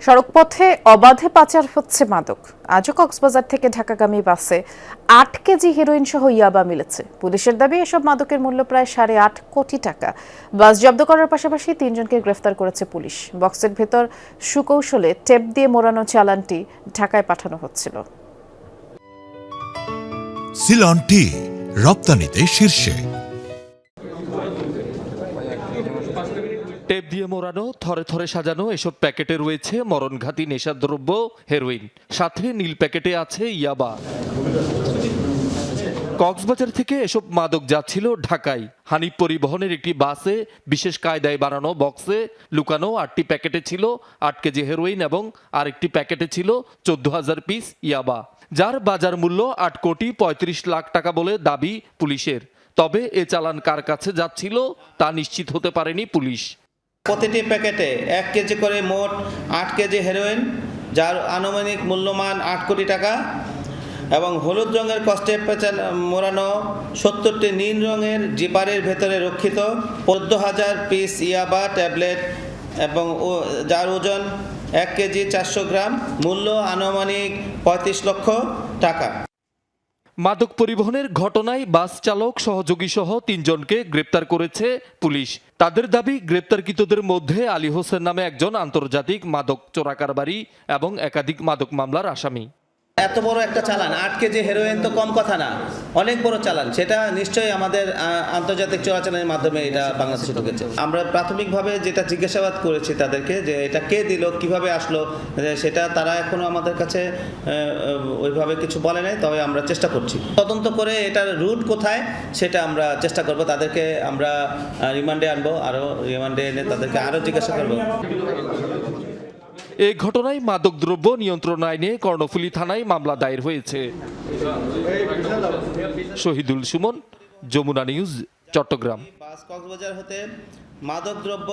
সড়কপথে অবাধে পাচার হচ্ছে মাদক। আজও কক্সবাজার থেকে ঢাকাগামী বাসে ৮ কেজি হেরোইন সহ ইয়াবা মিলেছে। পুলিশের দাবি এসব মাদকের মূল্য প্রায় ৮.৫ কোটি টাকা। বাস জব্দ করার পাশাপাশি ৩ জনকে গ্রেফতার করেছে পুলিশ। বক্সের ভেতর সুকৌশলে টেপ দিয়ে মোড়ানো চালানটি ঢাকায় পাঠানো হচ্ছিল। সিলন টি রপ্তানিতে শীর্ষে। টেপ দিয়ে মোড়ানো, থরে থরে সাজানো এসব প্যাকেটে রয়েছে মরণঘাতী নেশাদ্রব্য হেরোইন, সাথে নীল প্যাকেটে আছে ইয়াবা। কক্সবাজার থেকে এসব মাদক যাচ্ছিল ঢাকায়। হানিফ পরিবহনের একটি বাসে বিশেষ কায়দায় বানানো বক্সে লুকানো ৮টি প্যাকেটে ছিল ৮ কেজি হেরোইন এবং আরেকটি প্যাকেটে ছিল ১৪,০০০ পিস ইয়াবা, যার বাজার মূল্য ৮ কোটি ৩৫ লাখ টাকা বলে দাবি পুলিশের। তবে এ চালান কার কাছে যাচ্ছিল তা নিশ্চিত হতে পারেনি পুলিশ। প্রতিটি প্যাকেটে ১ কেজি করে মোট ৮ কেজি হেরোইন, যার আনুমানিক মূল্যমান ৮ কোটি টাকা, এবং হলুদ রঙের কস্টেপ মোড়ানো ৭০টি নীল রঙের জিপারের ভেতরে রক্ষিত ১৪,০০০ পিস ইয়াবা ট্যাবলেট, এবং যার ওজন ১ কেজি ৪০০ গ্রাম, মূল্য আনুমানিক ৩৫ লক্ষ টাকা। মাদক পরিবহনের ঘটনায় বাস চালক, সহযোগী সহ ৩ জনকে গ্রেপ্তার করেছে পুলিশ। তাদের দাবি, গ্রেপ্তারকৃতদের মধ্যে আলী হোসেন নামে একজন আন্তর্জাতিক মাদক চোরাকারবারি এবং একাধিক মাদক মামলার আসামি। এত বড় একটা চালান, ৮ কেজি হেরোইন তো কম কথা না, অনেক বড় চালান। সেটা নিশ্চয়ই আমাদের আন্তর্জাতিক চোরাচালানের মাধ্যমে এটা বাংলাদেশে ঢুকেছে। আমরা প্রাথমিকভাবে যেটা জিজ্ঞাসাবাদ করেছি তাদেরকে, যে এটা কে দিল, কিভাবে আসলো, সেটা তারা এখনো আমাদের কাছে ওইভাবে কিছু বলে নাই। তবে আমরা চেষ্টা করছি তদন্ত করে এটার রুট কোথায় সেটা আমরা চেষ্টা করব। তাদেরকে আমরা রিমান্ডে আনবো, আরও রিমান্ডে এনে তাদেরকে আরও জিজ্ঞাসা করবো। এই ঘটনায় মাদকদ্রব্য নিয়ন্ত্রণ আইনে কর্ণফুলী থানায় মামলা দায়ের হয়েছে। শহীদুল সুমন, যমুনা নিউজ, চট্টগ্রাম। কক্সবাজার হতে মাদকদ্রব্য